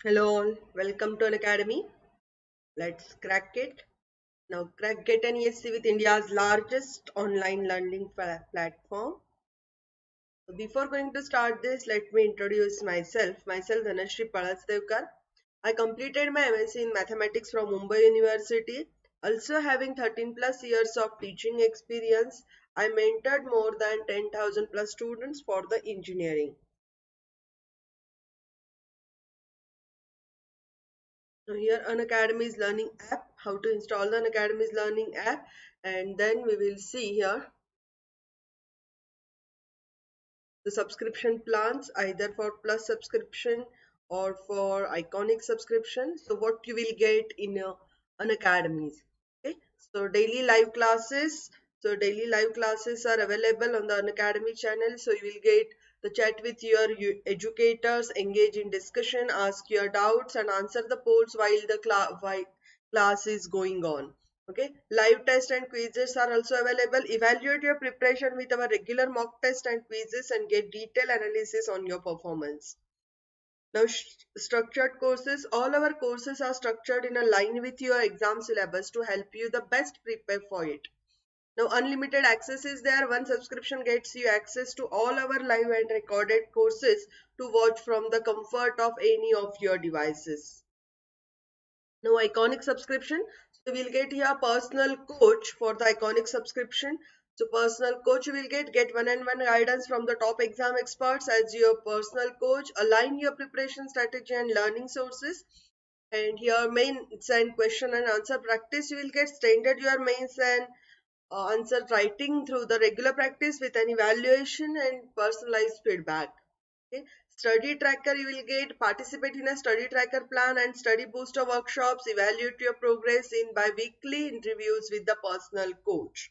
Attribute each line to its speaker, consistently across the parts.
Speaker 1: Hello all, welcome to Unacademy. Let's crack it. Now crack GATE ESE with India's largest online learning platform. So before going to start this, let me introduce myself. Myself Dhanashree Mam. I completed my MSc in Mathematics from Mumbai University. Also having 13 plus years of teaching experience, I mentored more than 10,000 plus students for the engineering. So here Unacademy's learning app, how to install the Unacademy's learning app, and then we will see here the subscription plans either for plus subscription or for iconic subscription. So what you will get in Unacademy's. Okay, so daily live classes are available on the Unacademy channel. So you will get the chat with your educators, engage in discussion, ask your doubts, and answer the polls while the class is going on. Okay, live tests and quizzes are also available. Evaluate your preparation with our regular mock test and quizzes and get detailed analysis on your performance. Now, structured courses. All our courses are structured in a line with your exam syllabus to help you the best prepare for it. Now, unlimited access is there. One subscription gets you access to all our live and recorded courses to watch from the comfort of any of your devices. Now, iconic subscription. So we'll get here personal coach for the iconic subscription. So personal coach you will get one-on-one guidance from the top exam experts as your personal coach. Align your preparation strategy and learning sources. And here mains and question and answer practice you will get standard your mains and answer writing through the regular practice with an evaluation and personalized feedback. Okay. Study tracker you will get, participate in a study tracker plan and study booster workshops, evaluate your progress in bi-weekly interviews with the personal coach.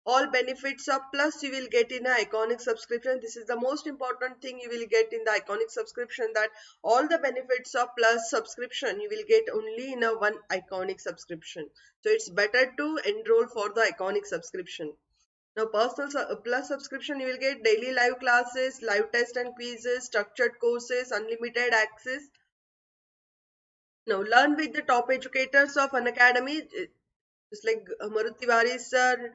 Speaker 1: All benefits of plus you will get in an iconic subscription. This is the most important thing you will get in the iconic subscription, that all the benefits of plus subscription you will get only in a one iconic subscription. So it's better to enroll for the iconic subscription. Now, plus subscription, you will get daily live classes, live test and quizzes, structured courses, unlimited access. Now, learn with the top educators of Unacademy, just like Maruti Tiwari sir,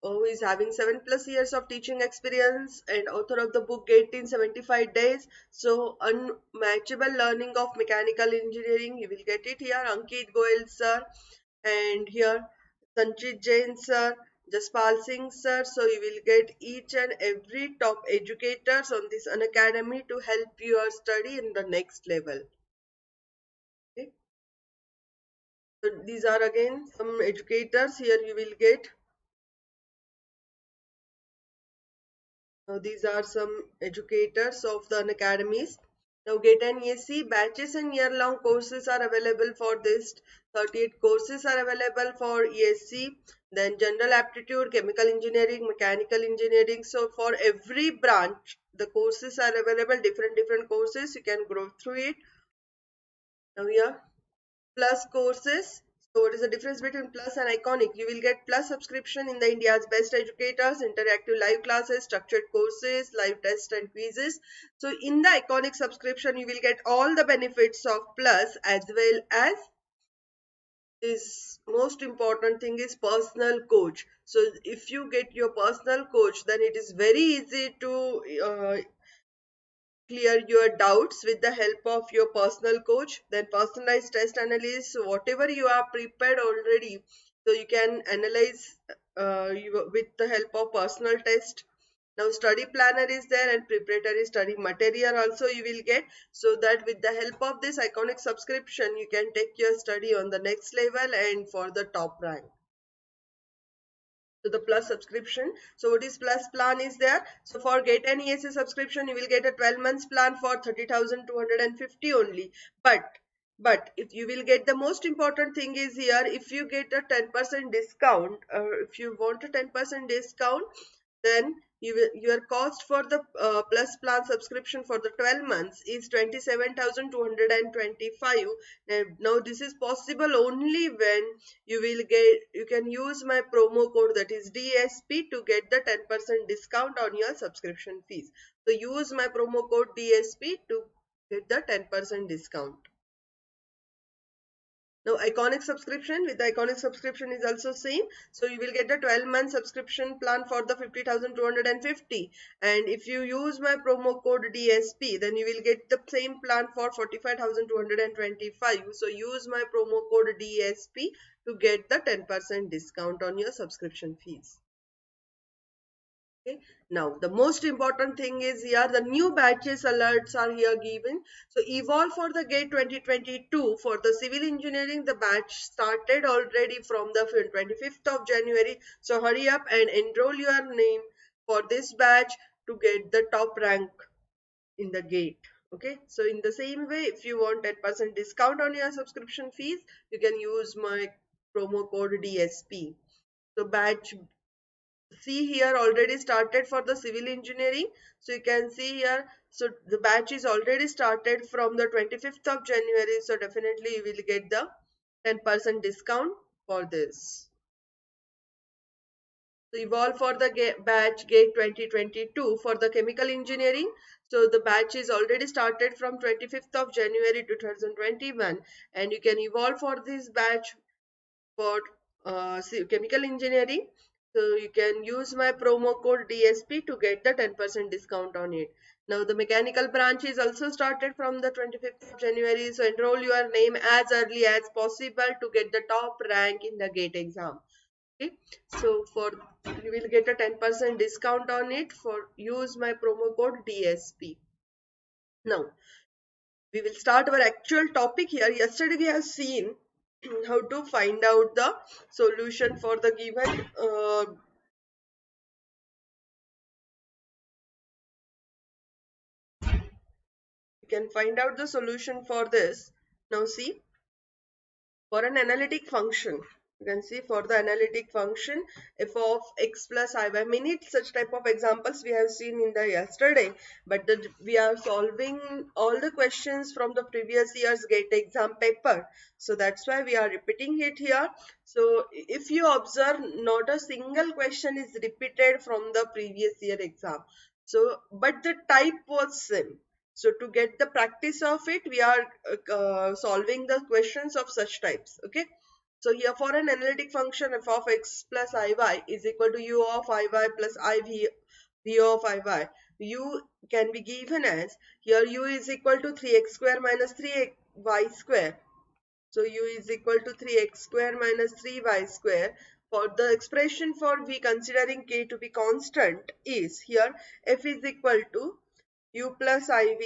Speaker 1: who is having 7+ years of teaching experience and author of the book GATE in 75 Days. So, unmatchable learning of mechanical engineering, you will get it here. Ankit Goel sir, and here Sanchit Jain sir, Jaspal Singh sir. So you will get each and every top educators on this Unacademy to help your study in the next level. Okay. So these are again some educators. Here you will get. Now these are some educators of the Unacademies. Now GATE and ESE batches and year-long courses are available for this. 38 courses are available for ESE. Then general aptitude, chemical engineering, mechanical engineering. So for every branch, the courses are available, different courses. You can go through it. Now here, plus courses. So what is the difference between plus and iconic? You will get plus subscription in the India's best educators, interactive live classes, structured courses, live tests and quizzes. So in the iconic subscription, you will get all the benefits of plus as well as this most important thing is personal coach. So if you get your personal coach, then it is very easy to clear your doubts with the help of your personal coach. Then personalized test analysis, whatever you are prepared already, so you can analyze with the help of personal test. Now study planner is there and preparatory study material also you will get, so that with the help of this iconic subscription you can take your study on the next level and for the top rank. So the plus subscription. So what is plus plan is there? So for GATE and ESE subscription, you will get a 12 months plan for 30,250 only. But if you will get, the most important thing is here, if you get a 10% discount, or if you want a 10% discount, then your cost for the plus plan subscription for the 12 months is 27,225. Now this is possible only when you can use my promo code, that is DSP, to get the 10% discount on your subscription fees. So use my promo code DSP to get the 10% discount. Now iconic subscription, with the iconic subscription is also same. So you will get a 12-month subscription plan for the 50,250, and if you use my promo code DSP, then you will get the same plan for 45,225. So use my promo code DSP to get the 10% discount on your subscription fees. Okay. Now the most important thing is here the new batches alerts are here given. So evolve for the GATE 2022 for the civil engineering, the batch started already from the 25th of January. So hurry up and enroll your name for this batch to get the top rank in the GATE. Okay, so in the same way, if you want 10% discount on your subscription fees, you can use my promo code DSP. So batch see here already started for the civil engineering. So you can see here, so the batch is already started from the 25th of January. So definitely you will get the 10% discount for this. So evolve for the batch GATE 2022 for the chemical engineering. So the batch is already started from 25th of January 2021, and you can evolve for this batch for chemical engineering. So you can use my promo code DSP to get the 10% discount on it. Now the mechanical branch is also started from the 25th of January. So enroll your name as early as possible to get the top rank in the GATE exam. Okay, so for you will get a 10% discount on it for use my promo code DSP. Now we will start our actual topic here. Yesterday we have seen how to find out the solution for the given you can find out the solution for this. Now see, for an analytic function, you can see for the analytic function f of x plus iy, many such type of examples we have seen in the yesterday, but we are solving all the questions from the previous year's GATE exam paper, so that's why we are repeating it here. So if you observe, not a single question is repeated from the previous year exam, so but the type was same. So to get the practice of it, we are solving the questions of such types. Okay. So here for an analytic function f of x plus iy is equal to u of iy plus v of iy. U can be given as, here u is equal to 3x square minus 3y square. So u is equal to 3x square minus 3y square. For the expression for v considering k to be constant is, here f is equal to u plus iv.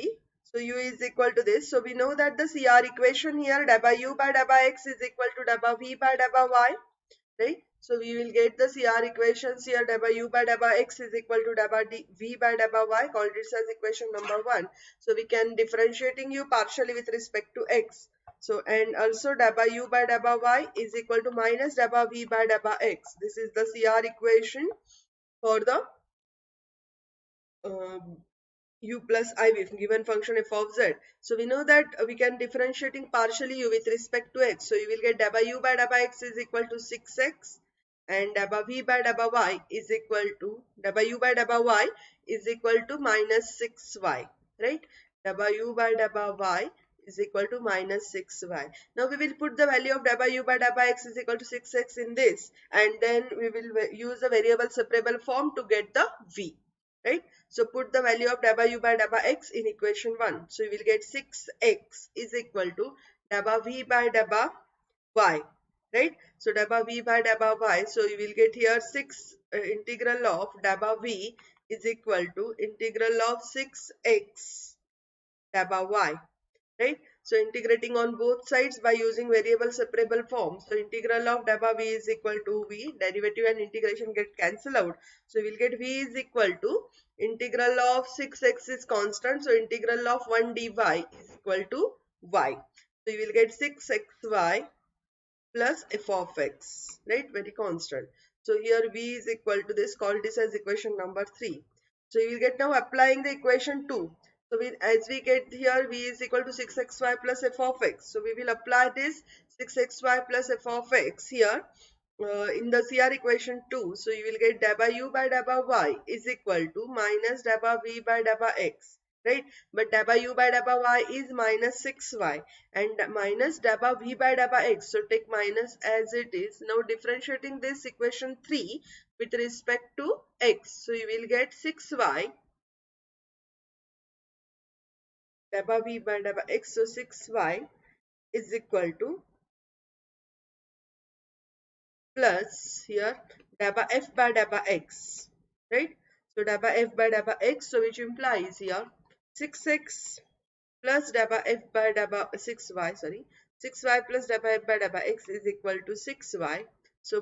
Speaker 1: So u is equal to this. So we know that the CR equation here, w by w x is equal to w v by w y, right? So we will get the CR equations here, w by w x is equal to w v by w y, called it as equation number 1. So we can differentiating u partially with respect to x. So and also w by w y is equal to minus w v by w x. This is the CR equation for the u plus I with given function f of z. So we know that we can differentiating partially u with respect to x. So you will get w by w x is equal to 6x, and w v by w y is equal to w by w y is equal to minus 6y, right? W by w y is equal to minus 6y. Now we will put the value of w by w x is equal to 6x in this, and then we will use the variable separable form to get the v, right? So put the value of w by w x in equation 1. So you will get 6x is equal to w v by w y, right? So w v by w y. So you will get here 6 integral of w v is equal to integral of 6x w y, right? So integrating on both sides by using variable separable form. So integral of w v is equal to v, derivative and integration get cancelled out. So we will get v is equal to integral of 6x is constant. So integral of 1 dy is equal to y. So you will get 6xy plus f of x, right? Very constant. So here v is equal to this, called this as equation number 3. So you will get now applying the equation 2. So as we get here v is equal to 6xy plus f of x. So we will apply this 6xy plus f of x here in the CR equation 2. So you will get w by w y is equal to minus w v by w x, right? But dabba u by dabba y is minus 6y and minus dabba v by dabba x. So take minus as it is. Now differentiating this equation 3 with respect to x. So you will get 6y dabba v by dabba x. So 6y is equal to plus here dabba f by dabba x, right? So dabba f by dabba x, so which implies here 6x plus dabba f by dabba 6y, sorry, 6y plus dabba f by dabba x is equal to 6y. So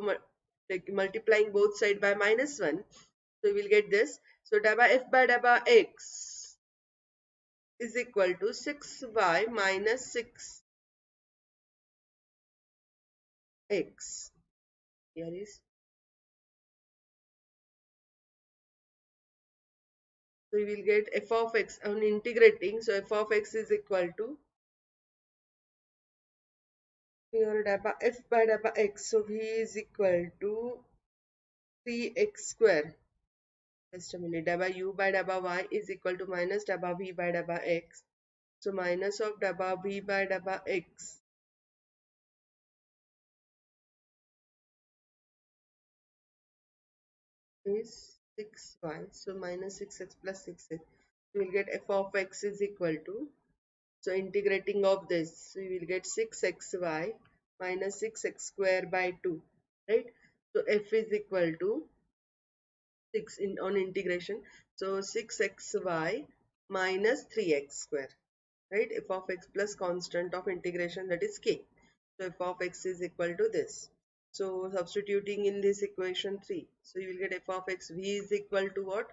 Speaker 1: like multiplying both sides by minus 1, so we will get this. So dabba f by dabba x is equal to 6y minus 6x. Here is, so we will get f of x on integrating. So f of x is equal to here dabba f by dabba x. So v is equal to 3x square. Just a minute. Dabba u by dabba y is equal to minus dabba v by dabba x. So minus of dabba v by dabba x is 6y. So minus 6x plus 6x. We will get f of x is equal to, so integrating of this, we will get 6xy minus 6x square by 2, right? So f is equal to 6 in on integration. So 6xy minus 3x square, right? F of x plus constant of integration, that is k. So f of x is equal to this. So substituting in this equation 3. So you will get f of x, v is equal to what?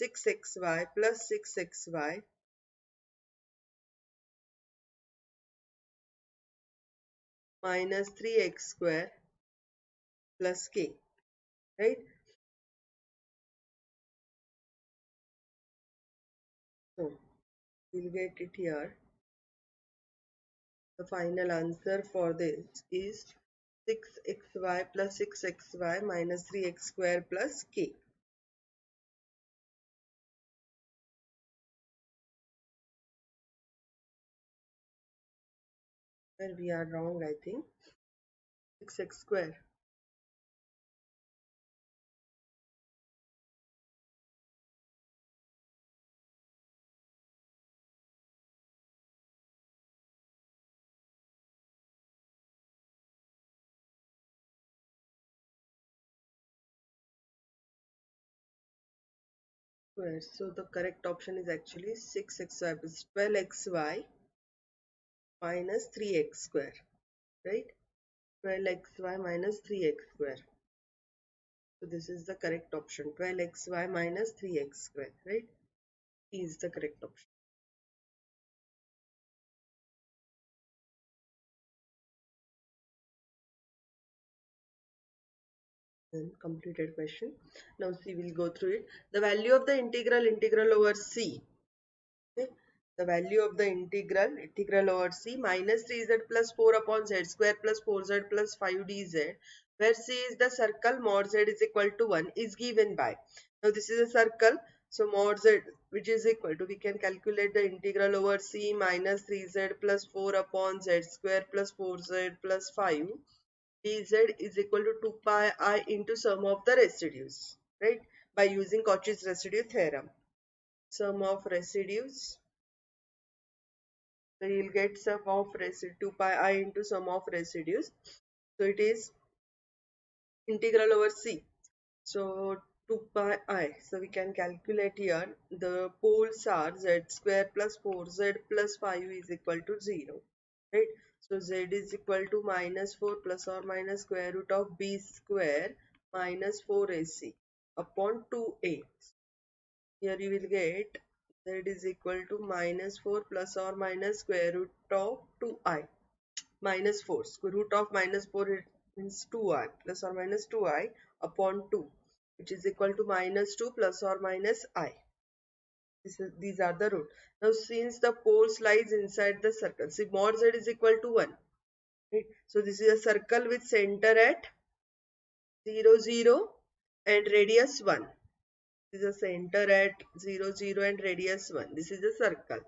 Speaker 1: 6xy plus 6xy minus 3x square plus k, right? So we'll get it here. The final answer for this is 6xy plus 6xy minus 3x square plus k. Where we are wrong, I think. 6x square. So the correct option is actually 6xy plus 12xy minus 3x square, right? 12xy minus 3x square. So this is the correct option. 12xy minus 3x square, right? Is the correct option. Then completed question. Now see, we'll go through it. The value of the integral over c. Okay. The value of the integral over c minus 3z plus 4 upon z square plus 4z plus 5 dz, where c is the circle, mod z is equal to 1, is given by. Now this is a circle, so mod z, which is equal to, we can calculate the integral over c minus 3z plus 4 upon z square plus 4z plus 5 dz is equal to 2 pi I into sum of the residues, right? By using Cauchy's residue theorem. Sum of residues. So you'll get sum of residue 2 pi I into sum of residues. So it is integral over c. So 2 pi I. So we can calculate here. The poles are z square plus 4z plus 5 is equal to 0. Right? So z is equal to minus 4 plus or minus square root of b square minus 4ac upon 2a. Here you will get z is equal to minus 4 plus or minus square root of 2i minus 4. Square root of minus 4 means 2i plus or minus 2i upon 2, which is equal to minus 2 plus or minus I. These are the root. Now since the poles lies inside the circle, see mod z is equal to 1. Right? So this is a circle with center at 0, 0 and radius 1. is a center at 0, 0 and radius 1. This is a circle.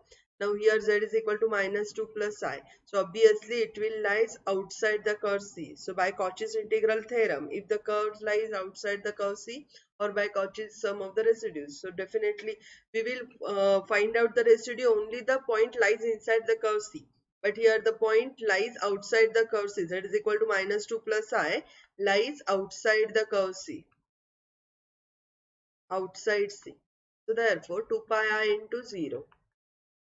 Speaker 1: Now here z is equal to minus 2 plus I. So obviously it will lies outside the curve C. So by Cauchy's integral theorem, if the curve lies outside the curve C, or by Cauchy's sum of the residues. So definitely we will find out the residue only the point lies inside the curve C. But here the point lies outside the curve C. Z is equal to minus 2 plus I lies outside the curve C. Outside C. So therefore 2 pi I into 0,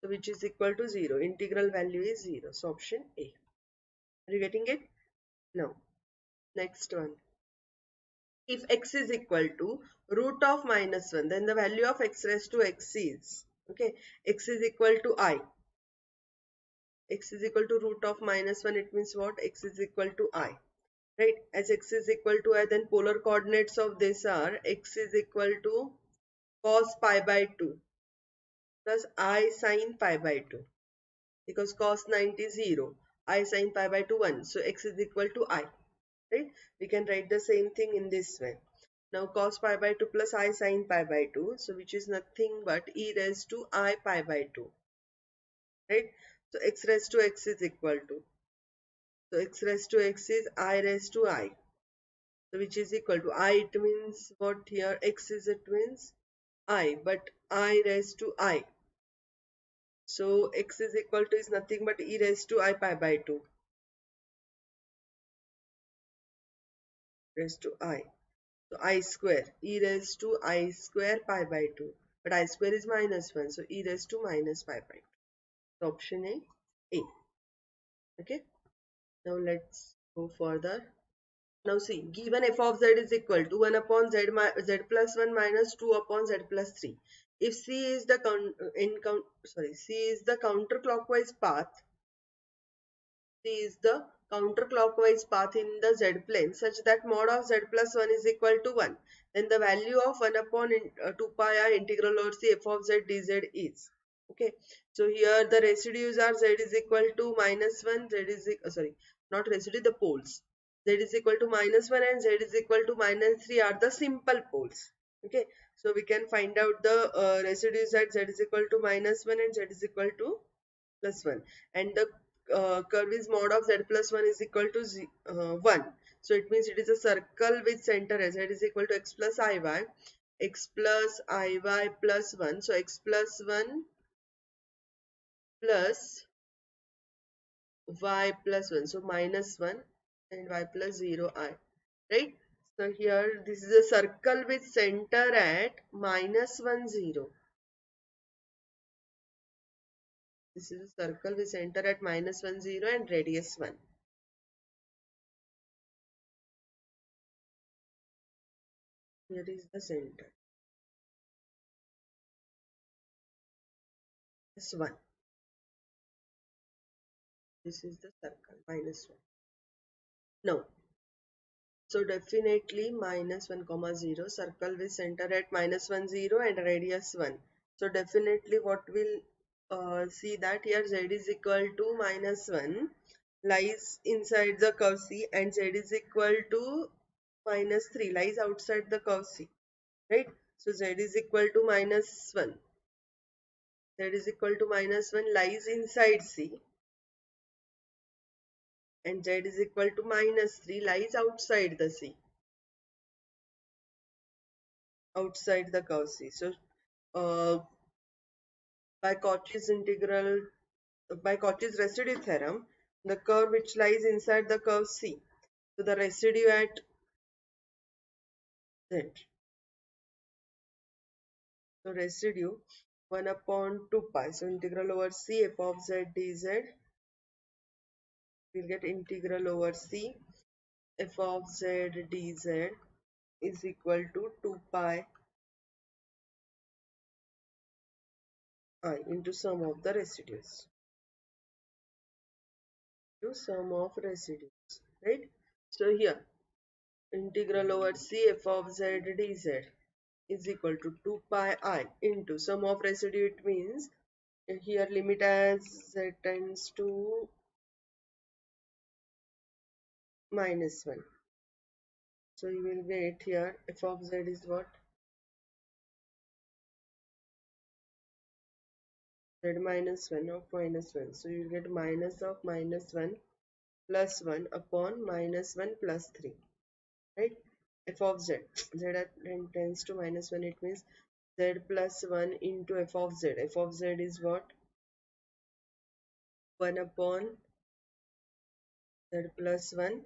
Speaker 1: so which is equal to 0. Integral value is 0. So option A. Are you getting it? Now, next one. If x is equal to root of minus 1, then the value of x raised to x is, okay, x is equal to I. X is equal to root of minus 1, it means what? X is equal to I. Right? As x is equal to I, then polar coordinates of this are x is equal to cos pi by 2 plus I sin pi by 2. Because cos 90 is 0, I sin pi by 2 1. So x is equal to I. Right? We can write the same thing in this way. Now cos pi by 2 plus I sin pi by 2. So which is nothing but e raised to I pi by 2. Right? So x raised to x is equal to. So x raised to x is I raised to I. So which is equal to I, it means what here? X is, it means I, but I raised to I. So x is equal to is nothing but e raised to I pi by 2 raised to I. So I square, e raised to I square pi by 2. But I square is minus 1. So e raised to minus pi by 2. So option A. Okay. Now let's go further. Now see, given f of z is equal to 1 upon z plus 1 minus 2 upon z plus 3. If c is the c is the counterclockwise path, C is the counterclockwise path in the z plane such that mod of z plus 1 is equal to 1. Then the value of 1 upon 2 pi I integral over C f of z dz is. Okay. So here the residues are z is equal to minus 1, z is, sorry, not residue, the poles. Z is equal to minus 1 and z is equal to minus 3 are the simple poles. Okay. So we can find out the residues at z is equal to minus 1 and z is equal to plus 1, and the curve is mod of z plus 1 is equal to 1. So it means it is a circle with center as z is equal to x plus iy, x plus iy plus 1. So x plus 1 plus y plus 1. So minus 1 and y plus 0 I. Right? So here this is a circle with center at minus 1 0. This is a circle with center at minus 1 0 and radius 1. Here is the center. This 1. This is the circle, minus 1. Now, so definitely minus 1 comma 0, circle with center at minus 1 0 and radius 1. So definitely what will see that here z is equal to minus 1 lies inside the curve C and z is equal to minus 3 lies outside the curve C. Right? So z is equal to minus 1. Z is equal to minus 1 lies inside C and z is equal to minus 3 lies outside the C. Outside the curve C. So by Cauchy's integral, by Cauchy's residue theorem, the curve which lies inside the curve C. So the residue at Z. So residue 1 upon 2 pi. So integral over C f of z dz. We'll get integral over C f of z dz is equal to 2 pi I into sum of the residues. To sum of residues. Right? So here integral over C f of z dz is equal to 2 pi I into sum of residue. It means here limit as z tends to minus 1. So you will get here f of z is what? z minus 1 of minus 1. So you get minus of minus 1 plus 1 upon minus 1 plus 3. Right? F of z. Z tends to minus 1. It means z plus 1 into f of z. F of z is what? 1 upon z plus 1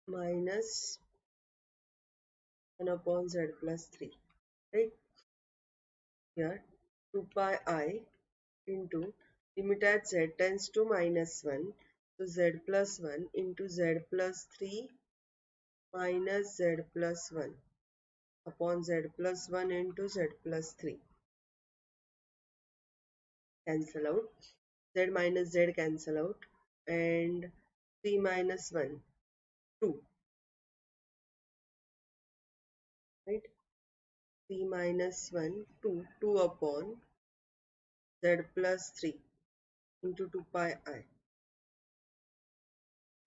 Speaker 1: minus 1 upon z plus 3. Right? Here 2 pi I into limit at z tends to minus 1. So z plus 1 into z plus 3 minus z plus 1 upon z plus 1 into z plus 3. Cancel out. Z minus z cancel out. And 3 minus 1, 2. Right? 3 minus 1, 2. 2 upon z plus 3 into 2 pi I.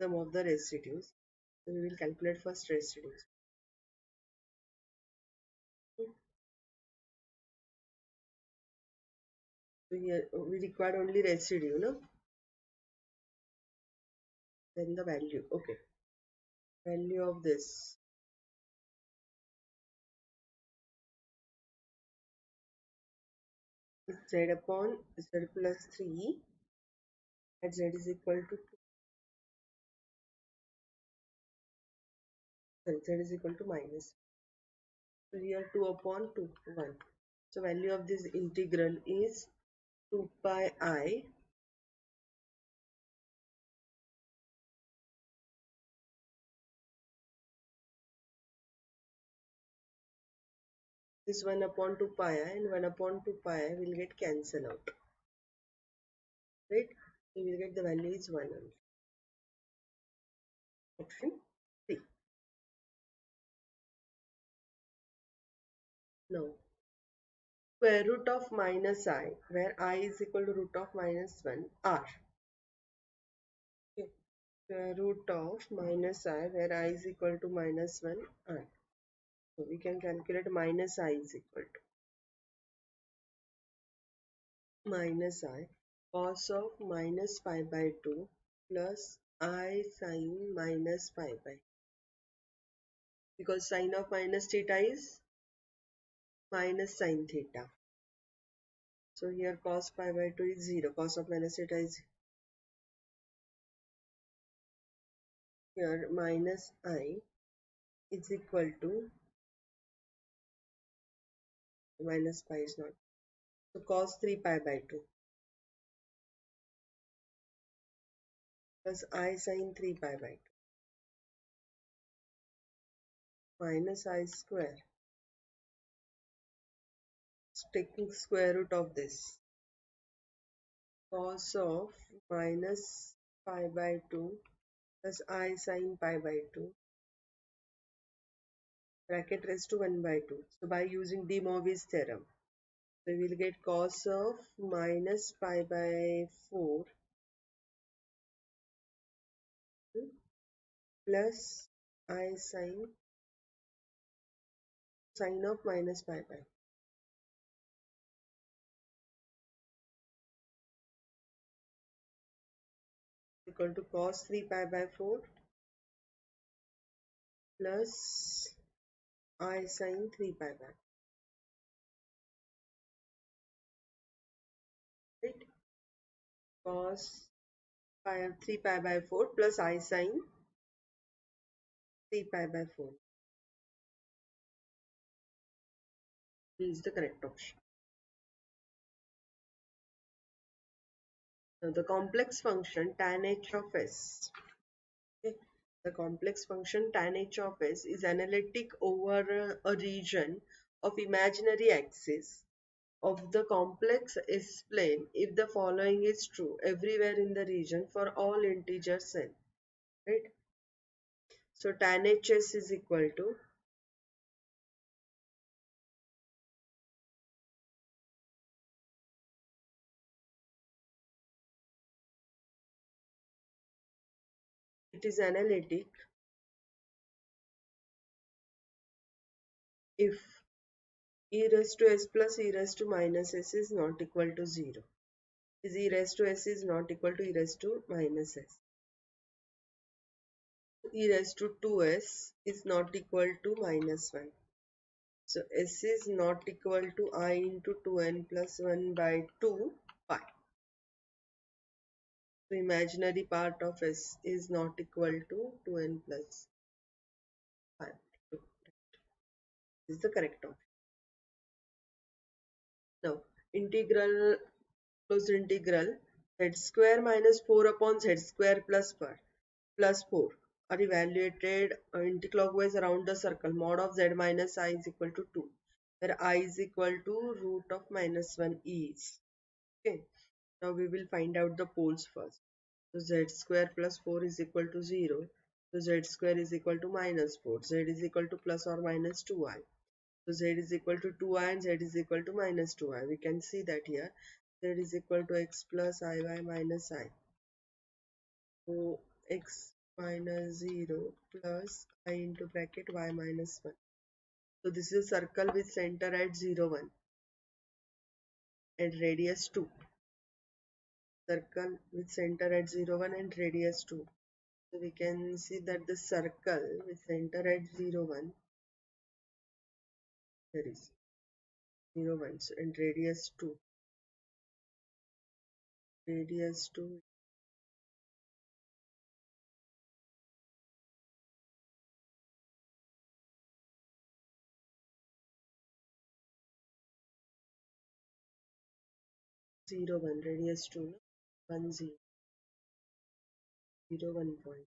Speaker 1: Sum of the residues. So we will calculate first residues. So here we require only residue, no? Then the value. Okay. Value of this. Is z upon z plus 3 at z is equal to 2. Sorry, z is equal to minus. So here 2 upon 2, 1. So value of this integral is 2 pi I this 1 upon 2 pi I and 1 upon 2 pi I will get cancelled out. Right? So we will get the value is 1 only. Option 3. Now square root of minus I where I is equal to root of minus 1 R. Okay. Square root of minus I where I is equal to minus 1 R. So we can calculate minus I is equal to minus I cos of minus pi by 2 plus I sine minus pi by, because sine of minus theta is minus sine theta. So here cos pi by 2 is 0. Cos of minus theta is here minus I is equal to minus pi is not. So cos 3 pi by 2 plus I sine 3 pi by 2 minus I square. So taking square root of this. Cos of minus pi by 2 plus I sine pi by 2 bracket raised to 1 by 2. So by using De Moivre's theorem, so we will get cos of minus pi by 4 plus I sine of minus pi by equal to cos 3 pi by 4 plus I sine 3 pi by, right? Cos 3 pi by 4 plus I sine 3 pi by 4 is the correct option. Now the complex function tan h of s. Okay. The complex function tan h of s is analytic over a region of imaginary axis of the complex S plane if the following is true everywhere in the region for all integers n. Right? So tan hs is equal to it is analytic if e raised to s plus e raised to minus s is not equal to 0. Is e raised to s is not equal to e raised to minus s. E raised to 2s is not equal to minus 1. So s is not equal to I into 2n plus 1 by 2 pi. So imaginary part of s is not equal to 2n plus 5. This is the correct option. Now, integral, closed integral z square minus 4 upon z square plus 4 are evaluated anticlockwise around the circle. Mod of z minus I is equal to 2, where I is equal to root of minus 1 is. Okay. Now we will find out the poles first. So z square plus 4 is equal to 0. So z square is equal to minus 4. Z is equal to plus or minus 2i. So z is equal to 2i and z is equal to minus 2i. We can see that here z is equal to x plus iy minus I. So x minus 0 plus I into bracket y minus 1. So this is a circle with center at 0, 1 and radius 2. Circle with center at 0, 1 and radius 2. So we can see that the circle with center at 0, 1, there is 0, 1 and radius 2. Radius 2 0, 1, radius 2, no? 1, 0, 0, 1 point,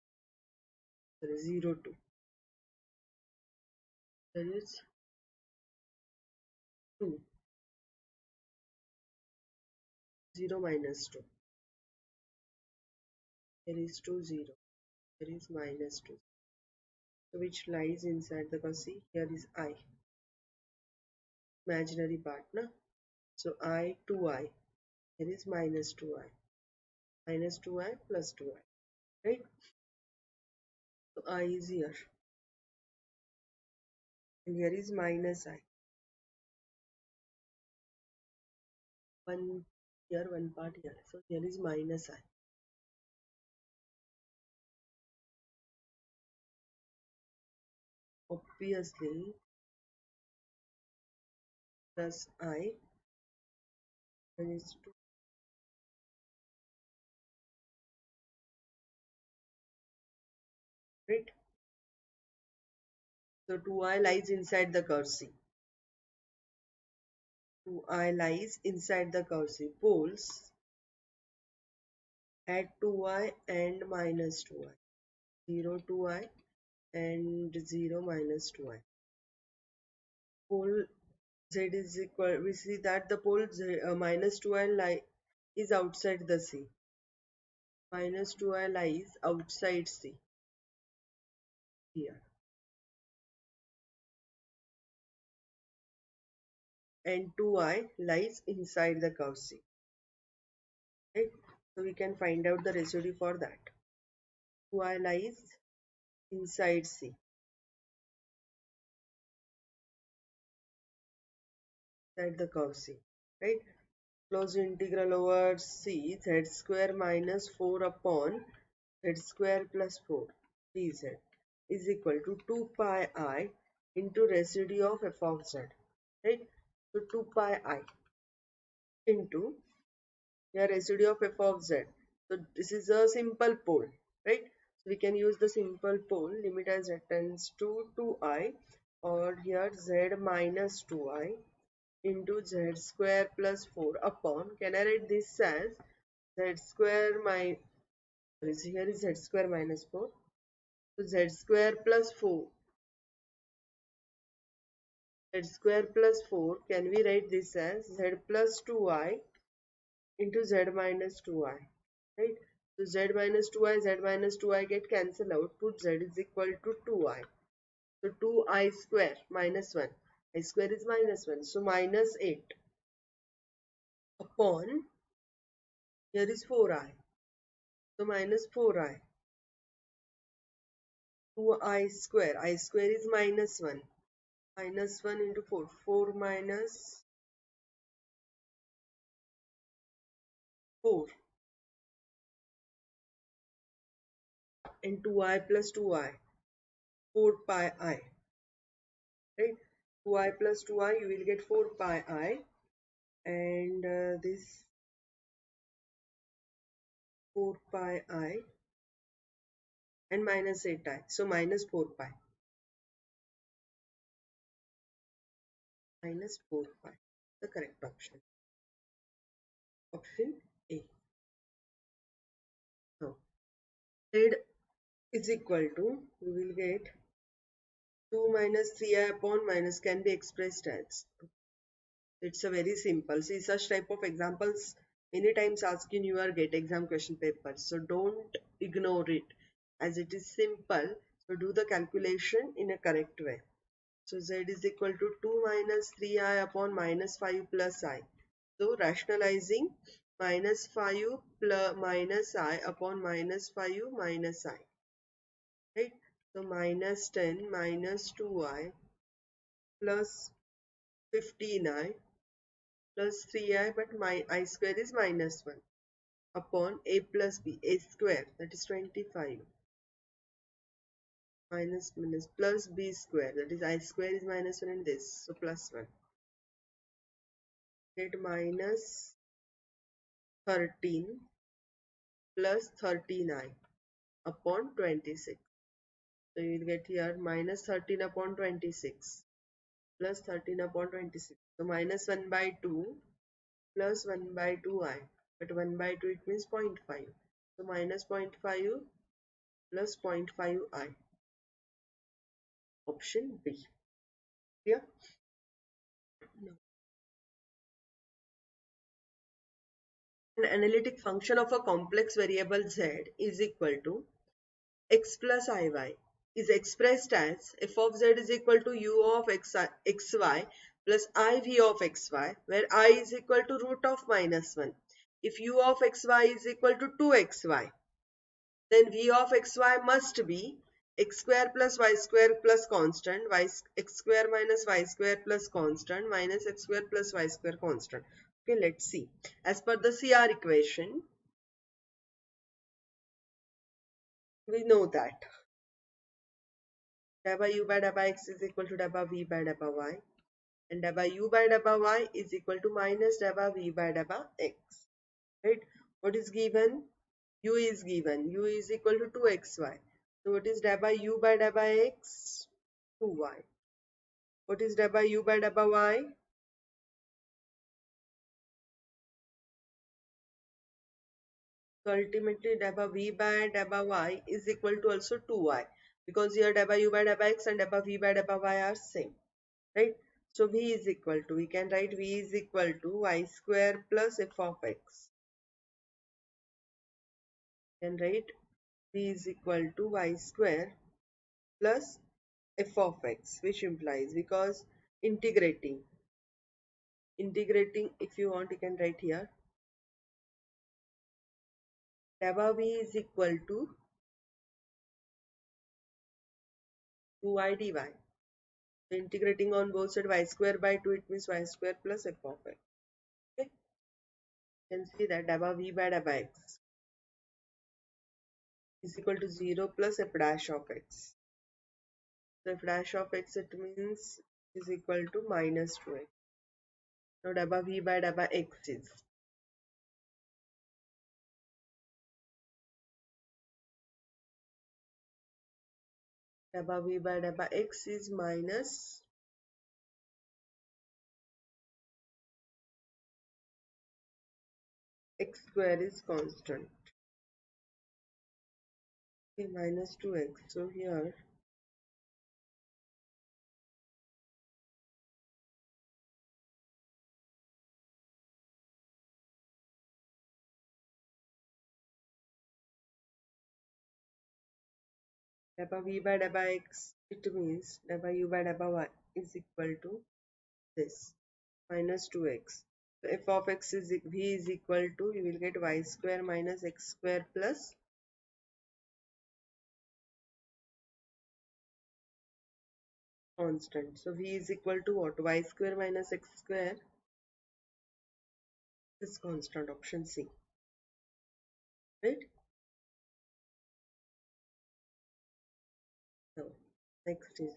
Speaker 1: there is 0, 2. There is 2, 0 minus 2. There is 2, 0. There is minus 2. So which lies inside the curve? See, here is I. Imaginary part, no? So I, 2i. Here is minus 2i. Minus 2i plus 2i. Right? So I is here. And here is minus I. One here, one part here. So here is minus I. Obviously, plus I. There is 2. Right? So 2i lies inside the curve C. 2i lies inside the curve C. Poles at 2i and minus 2i. 0, 2i and 0 minus 2i. Pole z is equal, we see that the pole z, minus 2i is outside the C. Minus 2i lies outside C. Here. And 2i lies inside the curve C. Right? So we can find out the residue for that. 2i lies inside C. Inside the curve C. Right? Close integral over C z square minus 4 upon z square plus 4 dz is equal to 2 pi I into residue of f of z. Right? So 2 pi I into the residue of f of z. So this is a simple pole, right? So we can use the simple pole, limit as z tends to 2i, or here z minus 2i into z square plus 4 upon, can I write this as z square minus, here is z square minus 4, so z square plus 4, z square plus 4, can we write this as z plus 2i into z minus 2i, right? So z minus 2i get cancelled out. Put z is equal to 2i. So 2i square minus 1. I square is minus 1. So minus 8 upon, here is 4i. So minus 4i. 2i square. I square is minus 1. minus 1 into 4. 4 minus 4 into I plus 2i. 4 pi I. Right? 2i plus 2i, you will get 4 pi I. And this 4 pi I and minus 8i. So minus 4 pi. Minus 4 pi. The correct option. Option A. Now, z is equal to, we will get 2 minus 3i upon minus can be expressed as. It's a very simple. See, such type of examples many times asked in your GATE exam question paper. So don't ignore it as it is simple. So do the calculation in a correct way. So z is equal to 2 minus 3i upon minus 5 plus I. So rationalizing minus 5 plus minus I upon minus 5 minus I. Right? So minus 10 minus 2i plus 15i plus 3i, but my I square is minus 1 upon a plus b, a square, that is 25, minus minus plus b square, that is I square is minus 1 and this, so plus 1. Get minus 13 plus 13i upon 26. So you will get here minus 13 upon 26 plus 13 upon 26. So minus 1 by 2 plus 1 by 2i. But 1 by 2 it means 0.5. So minus 0.5 plus 0.5i. Option B. Clear? No. An analytic function of a complex variable z is equal to x plus iy is expressed as f of z is equal to u of xy plus iv of xy, where I is equal to root of minus 1. If u of xy is equal to 2xy, then v of xy must be x square plus y square plus constant, x square minus y square plus constant minus x square plus y square constant. Okay, let's see. As per the CR equation, we know that delta u by delta x is equal to delta v by delta y, and delta u by delta y is equal to minus delta v by delta x. Right? What is given? U is given. U is equal to 2xy. So what is delta u by delta x? 2y. What is delta u by delta y? So ultimately delta v by delta y is equal to also 2y, because here delta u by delta x and delta v by delta y are same. Right? So v is equal to, we can write v is equal to y square plus f of x. We can write v is equal to y square plus f of x, which implies, because integrating, if you want, you can write here delta v is equal to 2y dy. So integrating on both sides y square by 2, it means y square plus f of x. Okay, you can see that delta v by delta x is equal to 0 plus f dash of x. So f dash of x, it means is equal to minus 2x. Now delta v by delta x is delta v by delta x is minus x square is constant. Okay, minus 2x. So here delta v by delta x, it means delta u by delta y is equal to this minus 2x. So f of x is v is equal to, you will get y square minus x square plus constant. So v is equal to what? Y square minus x square is constant, option C, right? So next is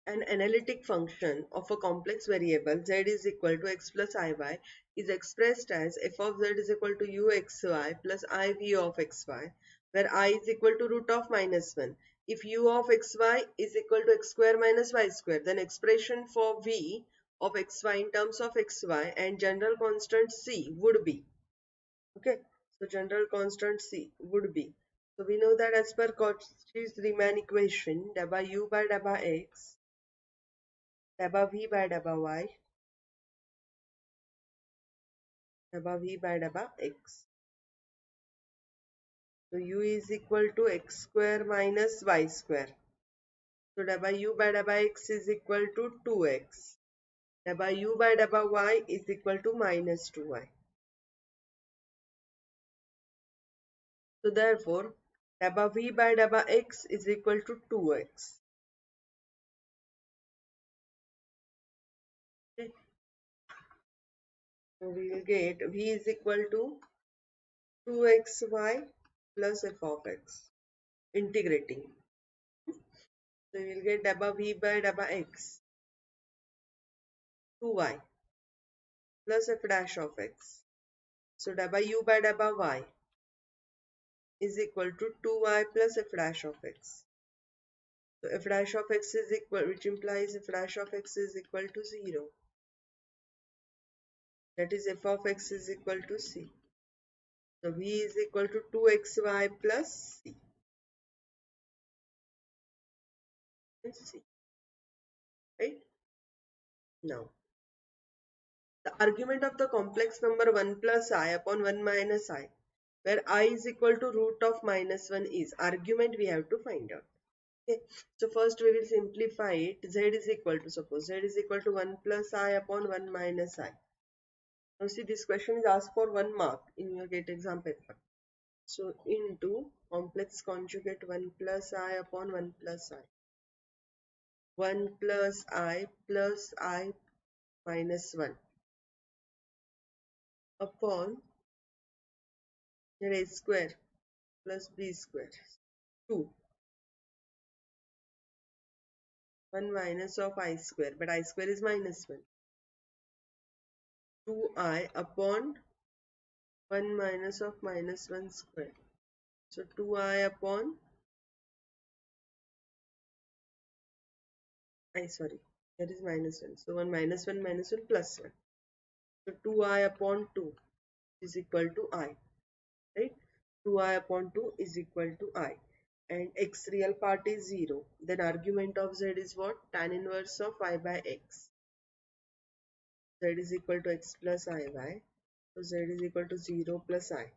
Speaker 1: an analytic function of a complex variable z is equal to x plus iy is expressed as f of z is equal to uxy plus iv of xy, where I is equal to root of minus 1. If u of xy is equal to x square minus y square, then expression for v of xy in terms of xy and general constant c would be, okay, so general constant c would be, so we know that as per Cauchy's Riemann equation, dabba u by dabba x, dabba v by dabba y, dabba v by dabba x. So u is equal to x square minus y square. So dabba u by dabba x is equal to 2x. Dabba u by dabba y is equal to minus 2y. So therefore, dabba v by dabba x is equal to 2x. Okay. So we will get v is equal to 2xy plus f of x. Integrating. So we will get dabba v by dabba x 2y plus f dash of x. So dabba u by dabba y is equal to 2y plus f dash of x. So f dash of x is equal, which implies f dash of x is equal to 0. That is f of x is equal to c. So v is equal to 2xy plus c. C, right? Now, the argument of the complex number 1 plus I upon 1 minus I, where I is equal to root of minus 1 is argument we have to find out. Okay, so first we will simplify it. Z is equal to, suppose Z is equal to 1 plus I upon 1 minus I. Now see, this question is asked for 1 mark in your GATE exam paper. So into complex conjugate 1 plus I upon 1 plus I. 1 plus I minus 1 upon a square plus b square. 2. 1 minus of I square, but I square is minus 1. 2I upon 1 minus of minus 1 square. So 2I upon sorry, that is minus 1. So 1 minus 1 minus 1 plus 1. So 2I upon 2 is equal to I, right? 2I upon 2 is equal to I. And x real part is 0. Then argument of z is what? Tan inverse of I by x. Z is equal to x plus iy. So z is equal to 0 plus I.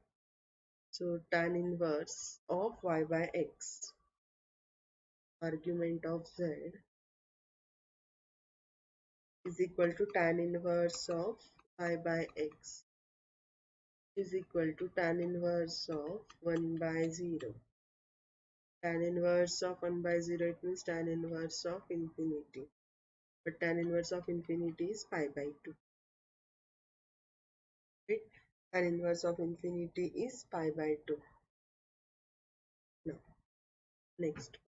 Speaker 1: So tan inverse of y by x. Argument of z is equal to tan inverse of y by x is equal to tan inverse of 1 by 0. Tan inverse of 1 by 0, it means tan inverse of infinity. But tan inverse of infinity is pi by 2. Right? Tan inverse of infinity is pi by 2. Now, next.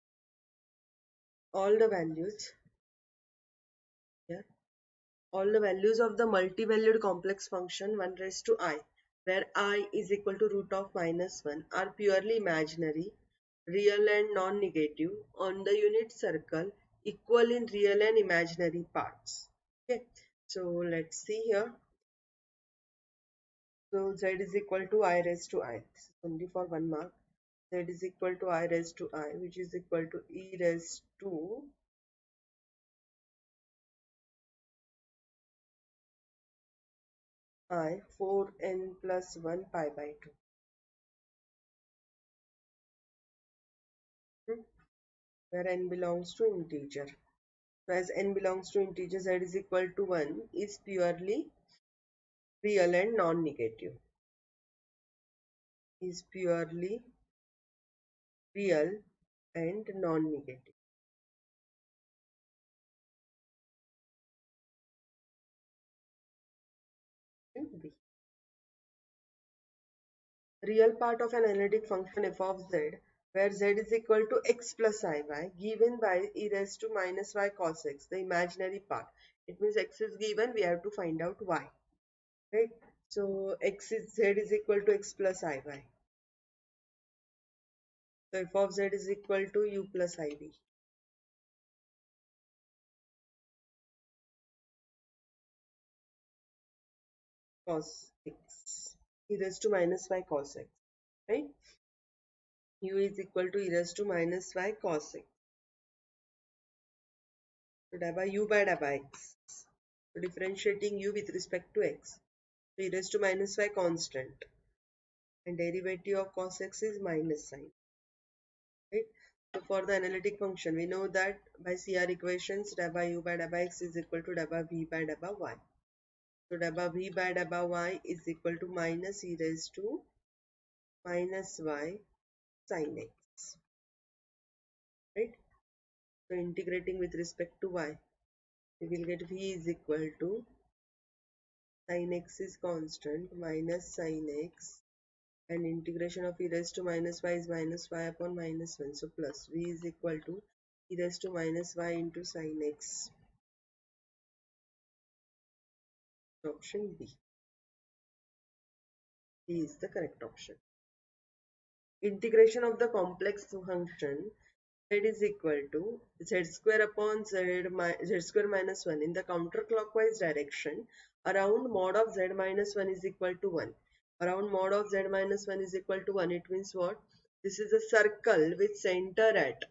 Speaker 1: All the values, yeah, all the values of the multi-valued complex function 1 raised to I, where I is equal to root of minus 1, are purely imaginary, real and non-negative on the unit circle, equal in real and imaginary parts. Okay, so let's see here. So z is equal to I raised to I. This is only for 1 mark. Z is equal to I raised to I, which is equal to e raised to I 4n plus 1 pi by 2. Where n belongs to integer. So as n belongs to integer, z is equal to 1 is purely real and non-negative. Is purely real and non-negative. Real part of an analytic function f of z, where z is equal to x plus iy, given by e raised to minus y cos x, the imaginary part. It means x is given, we have to find out y, right? So z is equal to x plus iy. So f of z is equal to u plus iv cos x, e raised to minus y cos x, right? U is equal to e raised to minus y cos x. So da by u by da by x. So differentiating u with respect to x. So e raised to minus y constant. And derivative of cos x is minus sign. Right? So for the analytic function, we know that by CR equations, da by u by da by x is equal to da by v by da by y. So da by v by da by y is equal to minus e raised to minus y sin x. Right? So integrating with respect to y, we will get v is equal to sin x is constant minus sin x, and integration of e raised to minus y is minus y upon minus 1. So plus v is equal to e raised to minus y into sin x. Option B. B is the correct option. Integration of the complex function z is equal to z square upon z square minus 1 in the counterclockwise direction around mod of z minus 1 is equal to 1. Around mod of z minus 1 is equal to 1. It means what? This is a circle with center at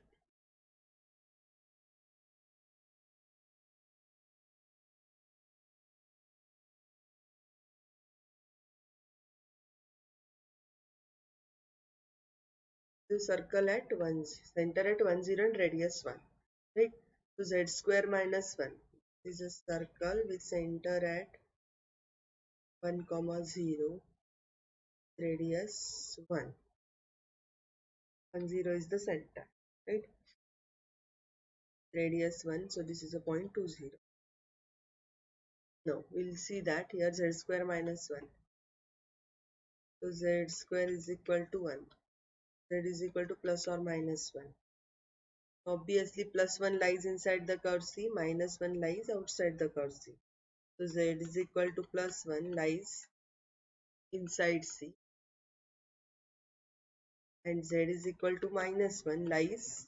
Speaker 1: the circle at 1, center at 1 0 and radius 1, right? So z square minus 1 is a circle with center at 1 comma 0, radius 1. 1 0 is the center, right? Radius 1, so this is a point 2 0. Now we'll see that here z square minus 1. So z square is equal to 1. Z is equal to plus or minus 1. Obviously plus 1 lies inside the curve C, minus 1 lies outside the curve C. So z is equal to plus 1 lies inside C, and z is equal to minus 1 lies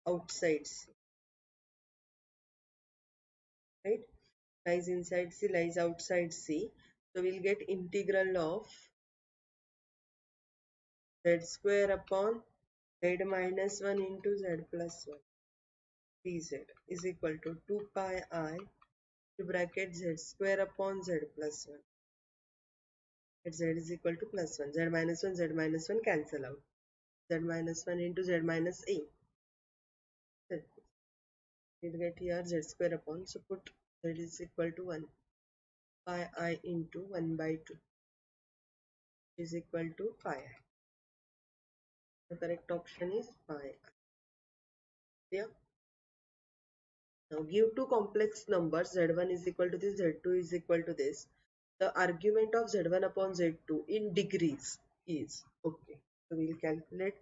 Speaker 1: outside C, right? Lies inside C, lies outside C. So we'll get integral of z square upon z minus 1 into z plus 1 dz is equal to 2 pi I to bracket z square upon z plus 1. At z is equal to plus 1. Z minus 1 cancel out. Z minus 1 into z minus a. We'll get here z square upon, so put z is equal to 1 pi I into 1 by 2 is equal to pi I. The correct option is pi I. Yeah. Now give two complex numbers, z1 is equal to this, z2 is equal to this. The argument of z1 upon z2 in degrees is, okay, so we'll calculate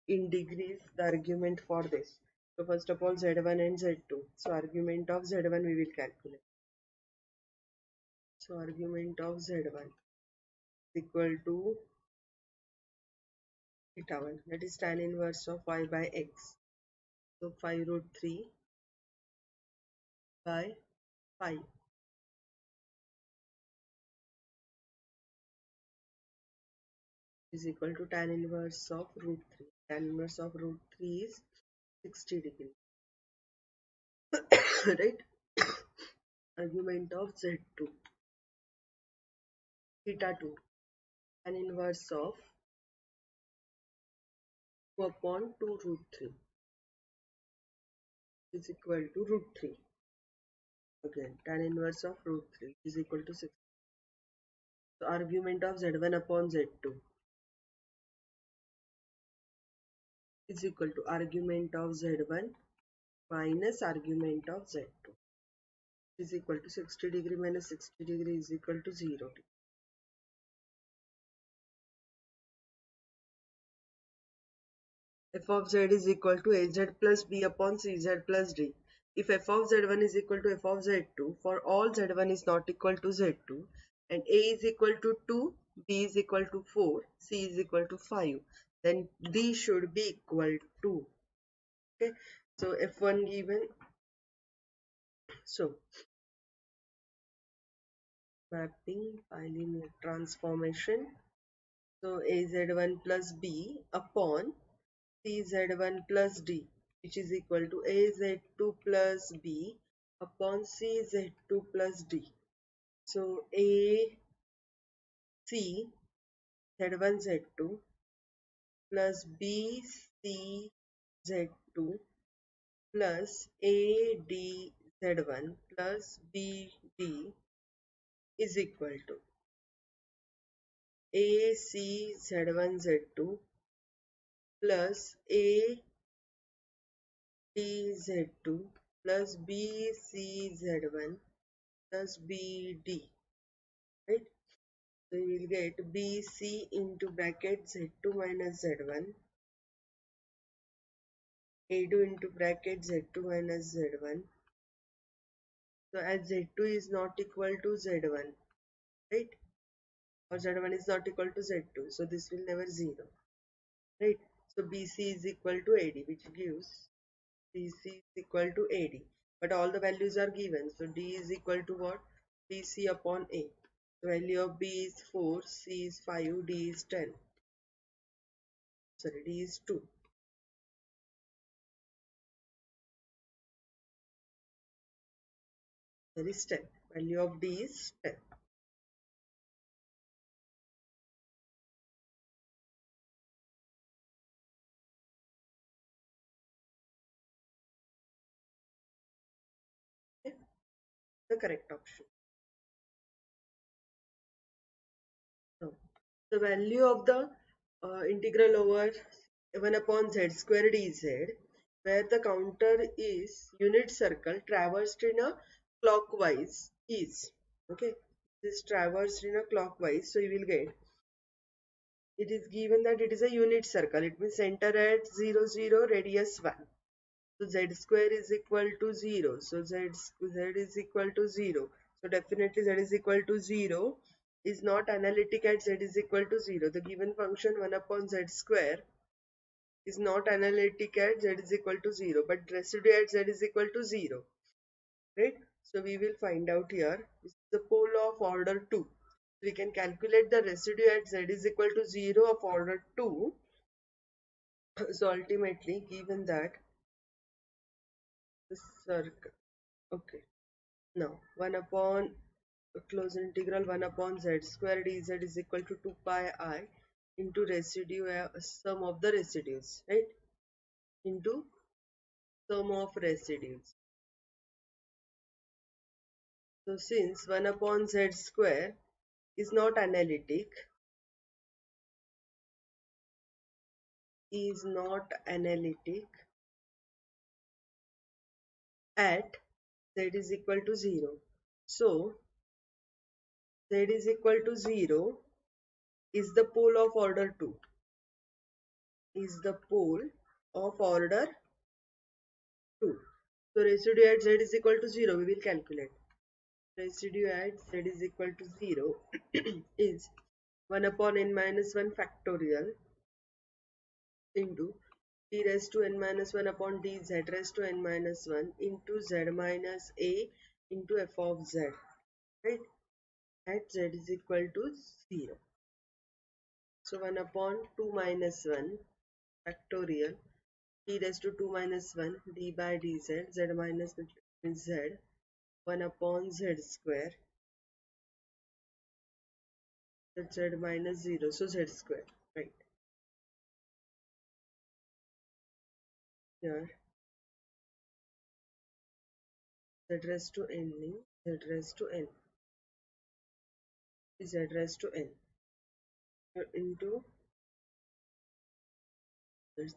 Speaker 1: in degrees the argument for this. So first of all z1 and z2. So argument of z1 we will calculate. So argument of z1 is equal to theta 1, that is tan inverse of y by x. So 5 root 3 by 5 is equal to tan inverse of root 3. Tan inverse of root 3 is 60 degree. Right? Argument of z2, theta 2, tan inverse of 2 upon 2 root 3 is equal to root 3. Again, tan inverse of root 3 is equal to 6. So argument of z1 upon z2 is equal to argument of z1 minus argument of z2 is equal to 60 degree minus 60 degree is equal to 0 degree. f of z is equal to az plus b upon cz plus d. If f of z1 is equal to f of z2 for all z1 is not equal to z2 and a is equal to 2, b is equal to 4, c is equal to 5, then d should be equal to. Okay, so f1 given. So mapping bilinear transformation. So az1 plus b upon cz1 plus d, which is equal to az2 plus b upon cz2 plus d. So a c z1 z2 plus b c z2 plus a d z1 plus b d is equal to a c z1 z2 plus a d z2 plus b c z1 plus b d, right? So you will get bc into bracket z2 minus z1, a2 into bracket z2 minus z1. So as z2 is not equal to z1, right? Or z1 is not equal to z2, so this will never 0, right? So bc is equal to ad, which gives bc is equal to ad, but all the values are given. So d is equal to what? bc upon a. The value of b is 4, c is 5, d is 10. Sorry, d is 2. There is 10. Value of d is 10. Okay? The correct option. So, the value of the integral over 1 upon z square dz, where the counter is unit circle traversed in a clockwise is. Okay, this traversed in a clockwise. So you will get, it is given that it is a unit circle. It means center at 0, 0, radius 1. So z square is equal to 0. So z is equal to 0. So definitely z is equal to 0 is not analytic at z is equal to 0. The given function 1 upon z square is not analytic at z is equal to 0, but residue at z is equal to 0. Right? So we will find out here. This is the pole of order 2. We can calculate the residue at z is equal to 0 of order 2. So ultimately, given that the circle. Okay. Now 1 upon close integral 1 upon z square dz is equal to 2 pi I into residue sum of the residues, right? Into sum of residues. So since 1 upon z square is not analytic, at z is equal to 0. So z is equal to 0 is the pole of order 2. Is the pole of order 2. So residue at z is equal to 0, we will calculate. Residue at z is equal to 0 is 1 upon n minus 1 factorial into d raised to n minus 1 upon d z raised to n minus 1 into z minus a into f of z, right? At z is equal to 0. So 1 upon 2 minus 1 factorial d raised to 2 minus 1 d by dz, z minus z, 1 upon z square, z minus 0, so z square, right? Here z raised to n, z raised to n, z raised to n into z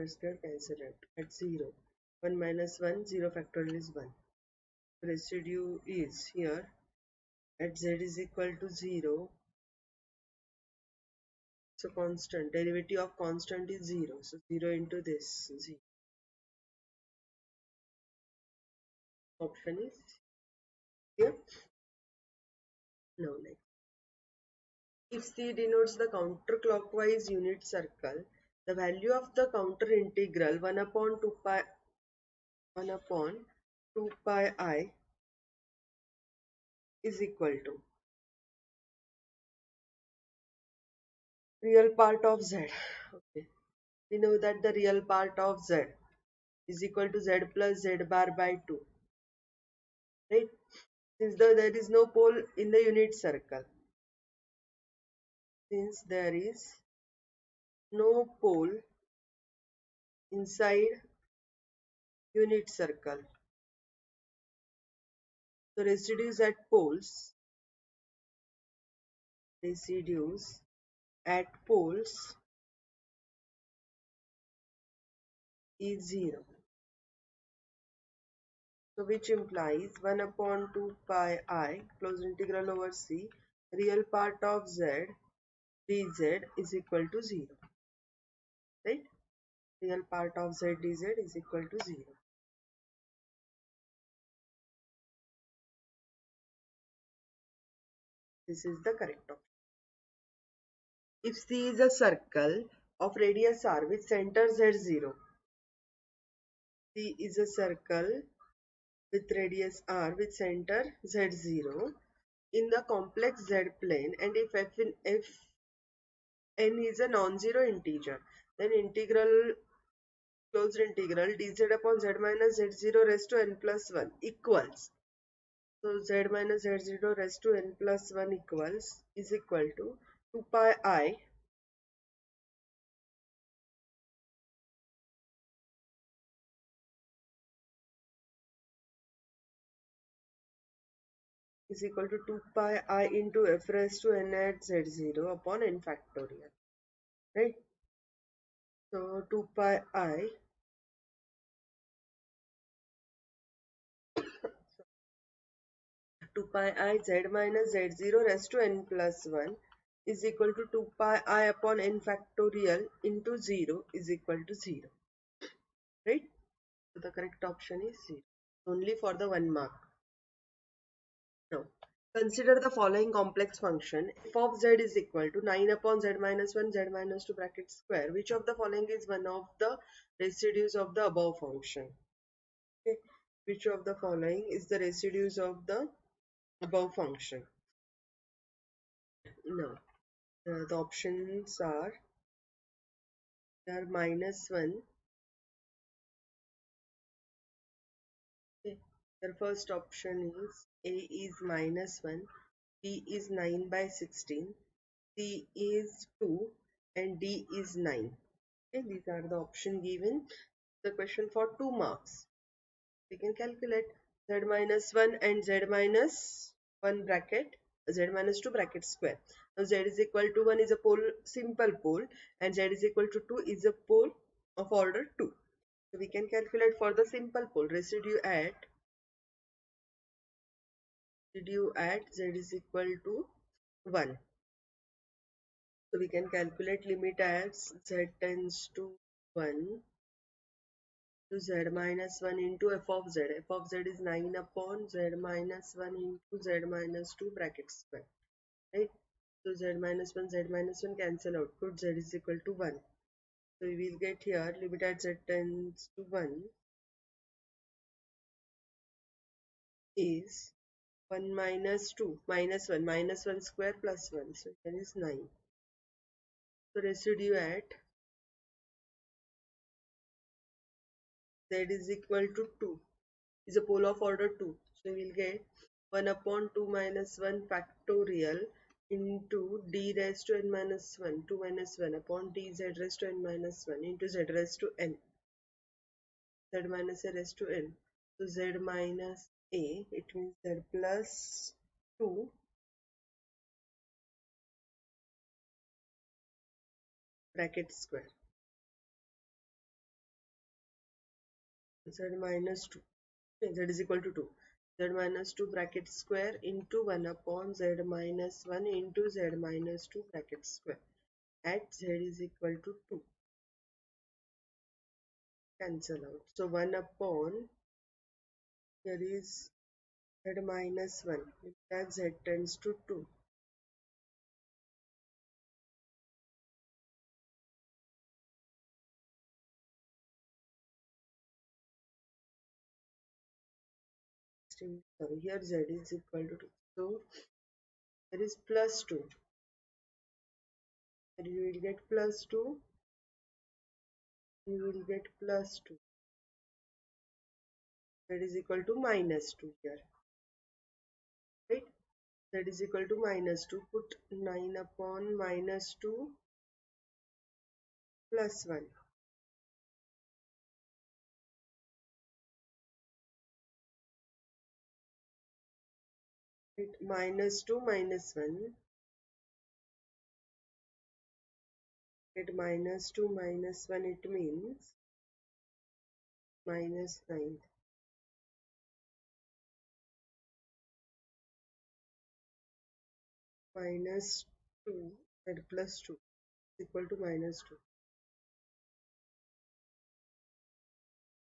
Speaker 1: square cancel out at 0. 1 minus 1, 0 factorial is 1. Residue is here at z is equal to 0, So constant, derivative of constant is 0. So 0 into this, 0. Option is here. Now next. If C denotes the counterclockwise unit circle, the value of the counter integral 1 upon 2 pi I is equal to real part of Z. Okay. We know that the real part of Z is equal to Z plus Z bar by 2. Right? Since there is no pole in the unit circle. Since there is no pole inside unit circle. So residues at poles is 0. So which implies 1 upon 2 pi I closed integral over C real part of Z dz is equal to 0. Right? Real part of Z dz is equal to 0. This is the correct option. If C is a circle of radius r with center z0, C is a circle with radius r with center z0 in the complex z plane, and if n is a non-zero integer, then closed integral dz upon z minus z0 raised to n plus 1 equals. So z minus z0 raised to n plus 1 is equal to 2 pi I is equal to 2 pi I into f raised to n at z0 upon n factorial. Right? So 2 pi I 2 pi I z minus z0 raised to n plus 1 is equal to 2 pi I upon n factorial into 0 is equal to 0. Right? So the correct option is 0. Only for the 1 mark. Now, consider the following complex function. F of z is equal to 9 upon z minus 1 z minus 2 bracket square. Which of the following is one of the residues of the above function? Okay. Which of the following is the residues of the above function? Now, the options are minus 1. Okay. The first option is A is minus 1, B is 9 by 16, C is 2 and D is 9. Okay, these are the options given. The question for 2 marks. We can calculate z minus 1 and z minus 1 bracket, z minus 2 bracket square. Now z is equal to 1 is a pole, simple pole, and z is equal to 2 is a pole of order 2. So we can calculate for the simple pole residue at z is equal to 1. So we can calculate limit as z tends to 1 to z minus 1 into f of z. F of z is 9 upon z minus 1 into z minus 2 bracket square. Right? So z minus 1 cancel out. Put z is equal to 1. So we will get here limit at z tends to 1 is 1 minus 2 minus 1 square plus 1. So here is 9. So residue at z is equal to 2 is a pole of order 2. So we will get 1 upon 2 minus 1 factorial into d raised to n minus 1, 2 minus 1 upon dz raised to n minus 1 into z raised to n, z minus a raised to n. So z minus a, it means z plus 2 bracket square, z minus 2, okay, z is equal to 2. Z minus 2 bracket square into 1 upon z minus 1 into z minus 2 bracket square. at z is equal to 2. Cancel out. So 1 upon, here is z minus 1. That z tends to 2. Sorry, here z is equal to 2. So there is plus 2. Here you will get plus 2. You will get plus 2. That is equal to minus 2 here. Right? That is equal to minus 2. Put 9 upon minus 2 plus 1. Right? Minus 2 minus 1. At minus 2 minus 1, it means minus 9. Minus 2 and plus 2 is equal to minus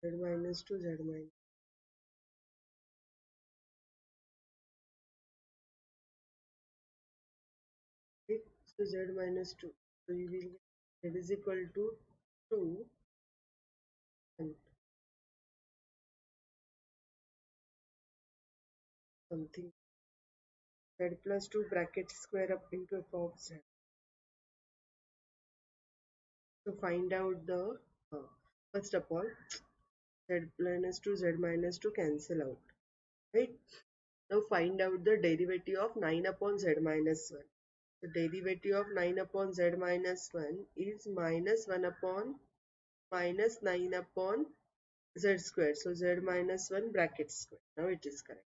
Speaker 1: 2. Z minus 2, Z minus. Right? So Z minus 2. So you will get Z is equal to 2 and something. Z plus 2 bracket square up into f of Z. So find out the, first of all, Z minus 2, Z minus 2 cancel out. Right? Now find out the derivative of 9 upon Z minus 1. The derivative of 9 upon Z minus 1 is minus 1 upon minus 9 upon Z square. So Z minus 1 bracket square. Now it is correct.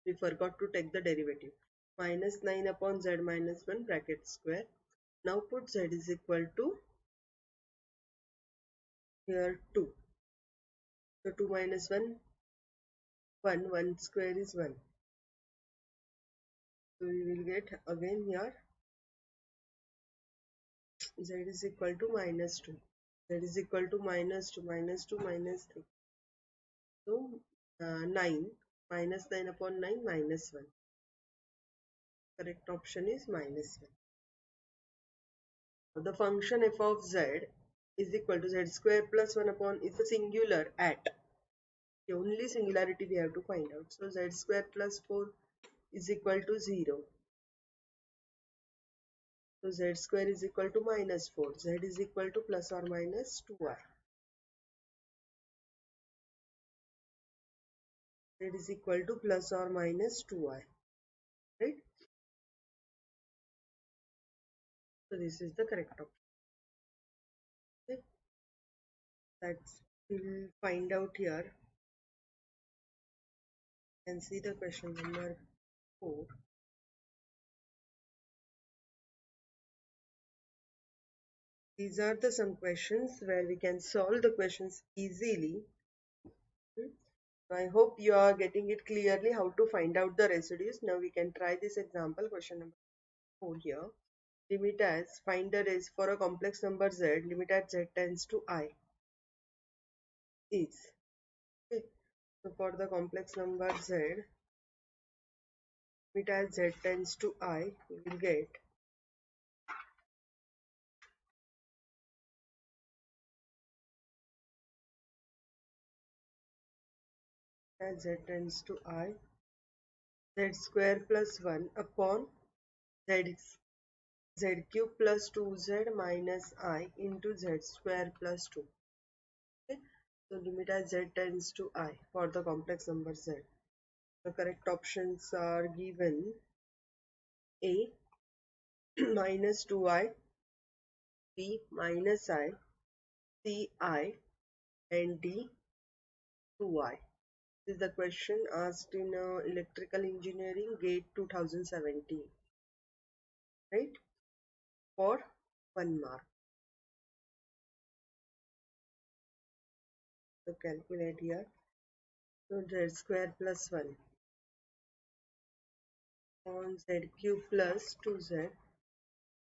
Speaker 1: We forgot to take the derivative. Minus 9 upon Z minus 1 bracket square. Now put Z is equal to here 2. So 2 minus 1, 1. 1 square is 1. So we will get again here Z is equal to minus 2. Z is equal to minus 2, minus 2, minus 3. So 9 minus 9 upon 9 minus 1. Correct option is minus 1. The function f of z is equal to z square plus 1 upon is a singular at. The only singularity we have to find out. So z square plus 4 is equal to 0. So z square is equal to minus 4. Z is equal to plus or minus 2i. Z is equal to plus or minus 2i. Right? So this is the correct option. Okay? That's we'll find out here. You can see the question number 4. These are the some questions where we can solve the questions easily. I hope you are getting it clearly how to find out the residues. Now we can try this example, question number 4 here. Limit as, find the res for a complex number z, limit at z tends to I is. Okay. So for the complex number z, limit as z tends to I, we will get as z tends to I, z square plus 1 upon z z cube plus 2z minus I into z square plus 2. Okay. So limit as z tends to I for the complex number z. The correct options are given A minus 2i, B minus I, C I, and D 2i. This is the question asked in electrical engineering GATE 2017. Right? For 1 mark. So calculate here. So z square plus 1 on z cube plus 2z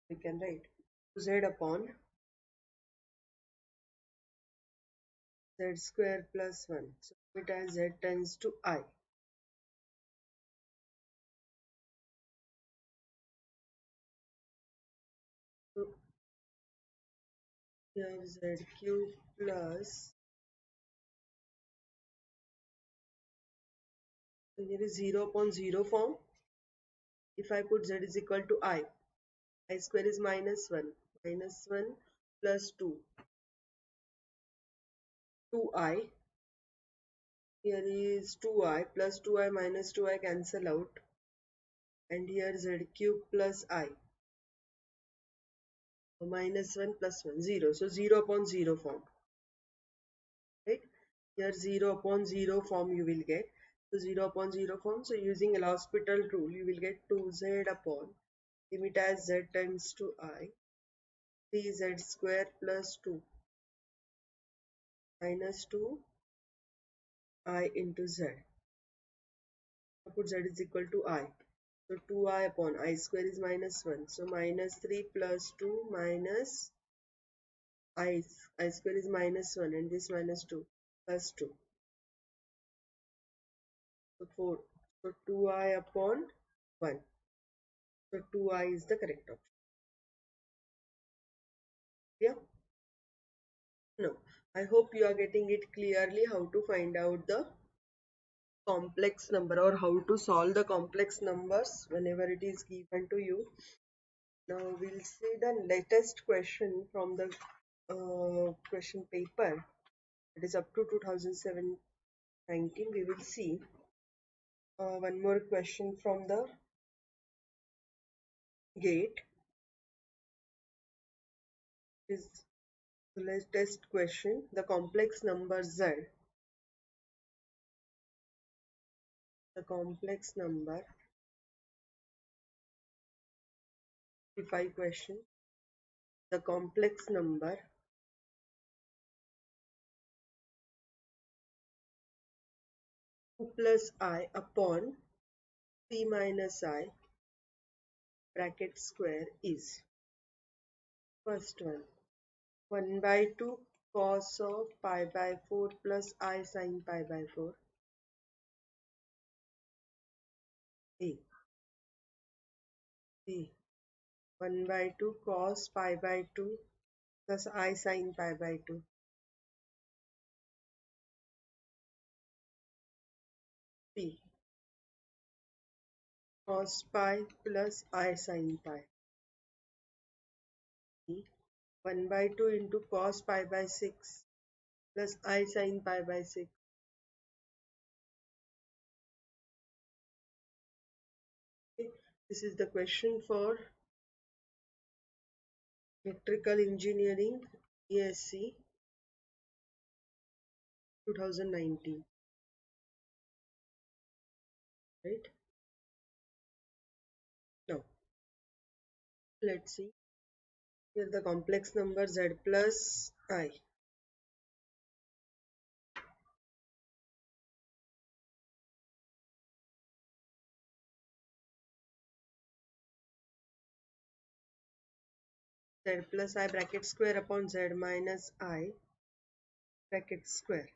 Speaker 1: we can write z upon z square plus 1. So it as z tends to I. So here z cube plus, so here is 0 upon 0 form. If I put z is equal to I square is minus 1 plus 2, 2I. Here is 2I plus 2I minus 2I cancel out. And here z cube plus I. So minus 1 plus 1, 0. So 0 upon 0 form. Right? Here 0 upon 0 form you will get. So 0 upon 0 form. So using L'Hospital rule, you will get 2z upon limit as z tends to I, 3z square plus 2 minus 2 I into z. I put z is equal to I. So 2I upon I square is minus 1. So minus 3 plus 2 minus I square is minus 1 and this minus 2 plus 2. So 4. So 2I upon 1. So 2I is the correct option. Yeah? No. I hope you are getting it clearly how to find out the complex number or how to solve the complex numbers whenever it is given to you. Now we'll see the latest question from the question paper. It is up to 2019. We will see one more question from the GATE. Is the latest question. The complex number z. The complex number. 55 question. The complex number 2 plus I upon 3 minus I bracket square is. First one. 1 by 2 cos of pi by 4 plus I sin pi by 4. A. B. 1 by 2 cos pi by 2 plus I sin pi by 2. C. Cos pi plus I sin pi. D. 1 by 2 into cos pi by 6 plus I sin pi by 6. Okay. This is the question for electrical engineering ESE 2019. Right? Now, let's see. Here the complex number z plus I. Z plus I bracket square upon z minus I bracket square.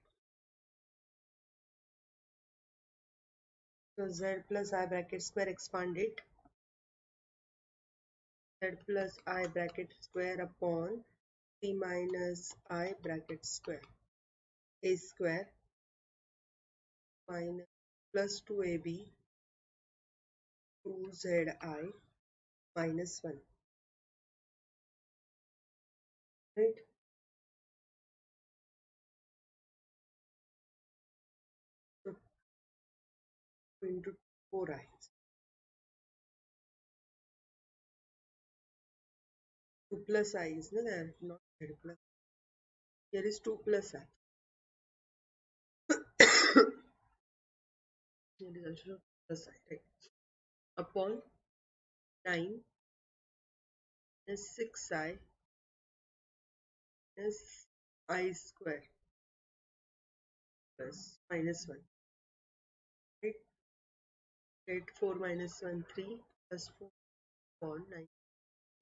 Speaker 1: So z plus I bracket square expanded. Z plus I bracket square upon 3 minus I bracket square. A square minus plus 2ab 2zi minus 1. Right? So 2 into 4i. 2 plus I is there, not z plus. Here is 2 plus I. Here is also plus I. Right? Upon 9 minus 6i minus I square plus minus 1. Right? 8 4 minus 1 3 plus 4 upon 9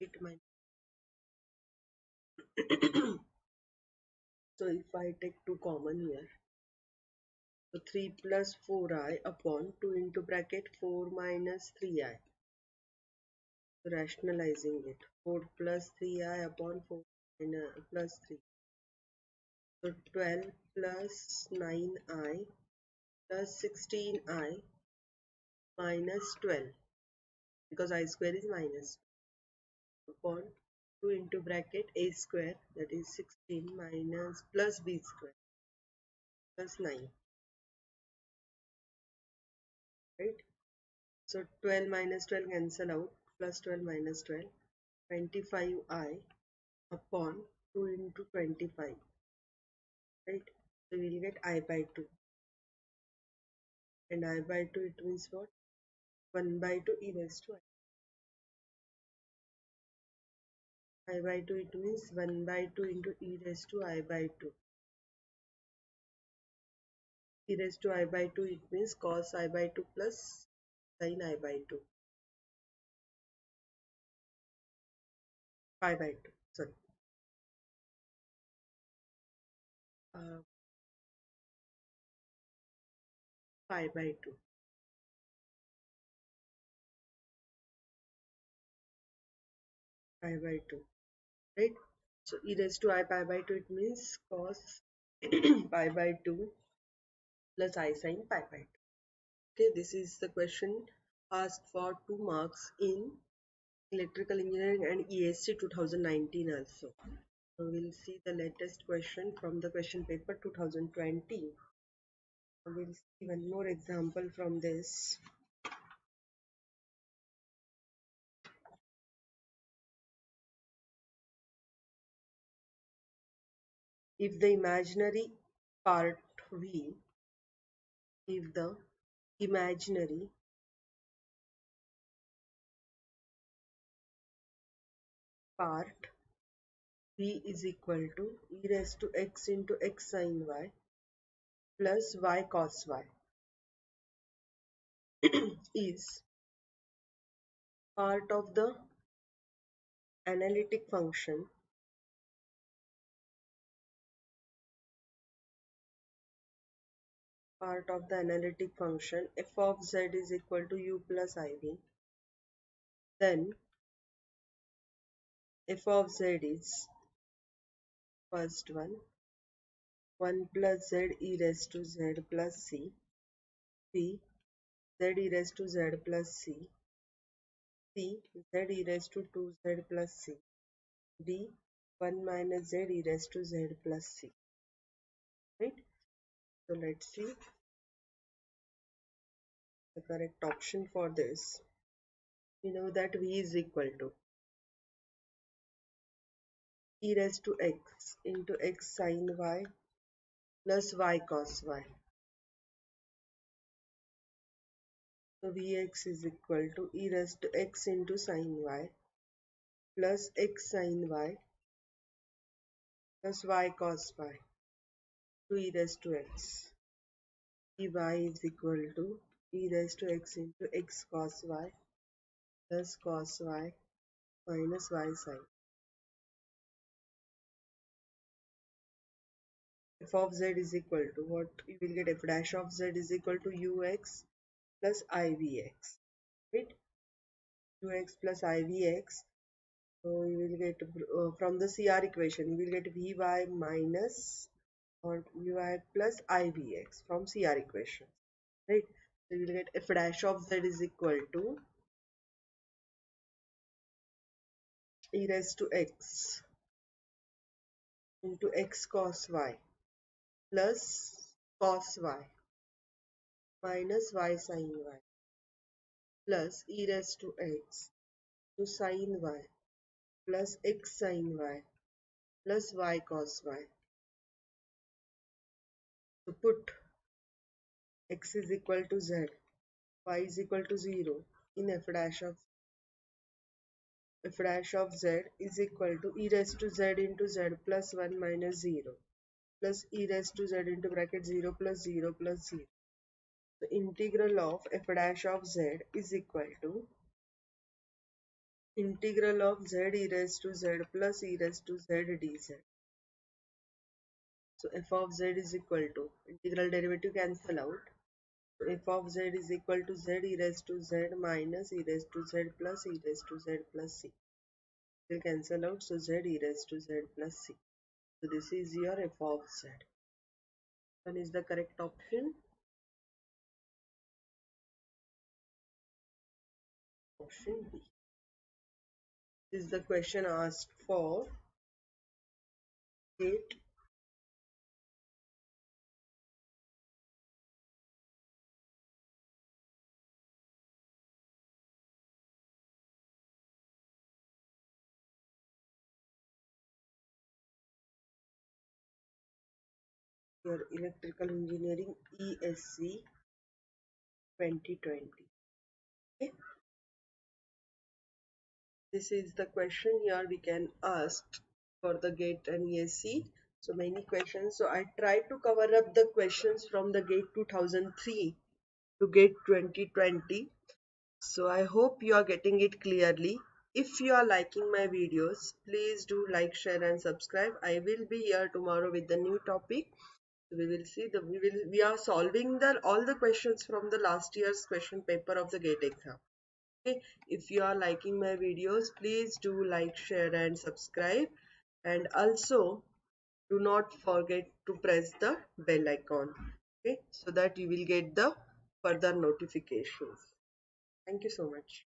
Speaker 1: 8 minus So if I take 2 common here, so 3 plus 4i upon 2 into bracket 4 minus 3i. So rationalizing it, 4 plus 3i upon 4 plus 3. So 12 plus 9i plus 16i minus 12, because I square is minus, upon 2 into bracket a square, that is 16 minus plus b square plus 9, right? So 12 minus 12 cancel out, plus 12 minus 12, 25i upon 2 into 25, right? So we will get I by 2, and I by 2 it means what? 1 by 2 e raised to I by 2 it means 1 by 2 into e raised to I by 2. E raised to I by 2 it means cos I by 2 plus sin I by 2. Pi by 2, sorry. Uh, Pi by 2. Pi by 2, right? So e raised to I pi by 2 it means cos pi by 2 plus I sin pi by 2. Okay, this is the question asked for 2 marks in electrical engineering and ESE 2019 also. So we'll see the latest question from the question paper 2020. We'll see one more example from this. If the imaginary part V, if the imaginary part V is equal to e raised to x into x sin y plus y cos y is part of the analytic function f of z is equal to u plus iv, then f of z is first one 1 plus z e raised to z plus c, b z e raised to z plus c, c z e raised to 2z plus c, d 1 minus z e raised to z plus c, right? So let's see the correct option for this. We know that v is equal to e raised to x into x sin y plus y cos y. So Vx is equal to e raised to x into sin y plus x sin y plus y cos y to e raised to x. Ey is equal to e raised to x into x cos y plus cos y minus y sin. F of z is equal to what? You will get f dash of z is equal to ux plus ivx, right? Ux plus ivx. So you will get from the CR equation, you will get Vy minus or Vy plus Ivx from CR equation, right? So you will get f dash of z is equal to e raised to x into x cos y plus cos y minus y sin y plus e raised to x to sin y plus x sin y plus y cos y. So put x is equal to z, y is equal to 0 in f dash of z is equal to e raised to z into z plus 1 minus 0 plus e raised to z into bracket 0 plus 0 plus 0. The integral of f dash of z is equal to Integral of z e raised to z plus e raised to z dz. So f of z is equal to, integral derivative cancel out. So f of z is equal to z e raised to z minus e raised to z plus e raised to z plus c. Will cancel out, so z e raised to z plus c. So this is your f of z. One is the correct option. Option B. This is the question asked for GATE. Your electrical engineering ESE 2020. Okay. This is the question here we can ask for the GATE and ESE. So many questions. So I tried to cover up the questions from the GATE 2003 to GATE 2020. So I hope you are getting it clearly. If you are liking my videos, please do like, share and subscribe. I will be here tomorrow with the new topic. We will see we are solving all the questions from the last year's question paper of the GATE exam. Okay, if you are liking my videos, please do like, share and subscribe, and also do not forget to press the bell icon, okay, so that you will get the further notifications. Thank you so much.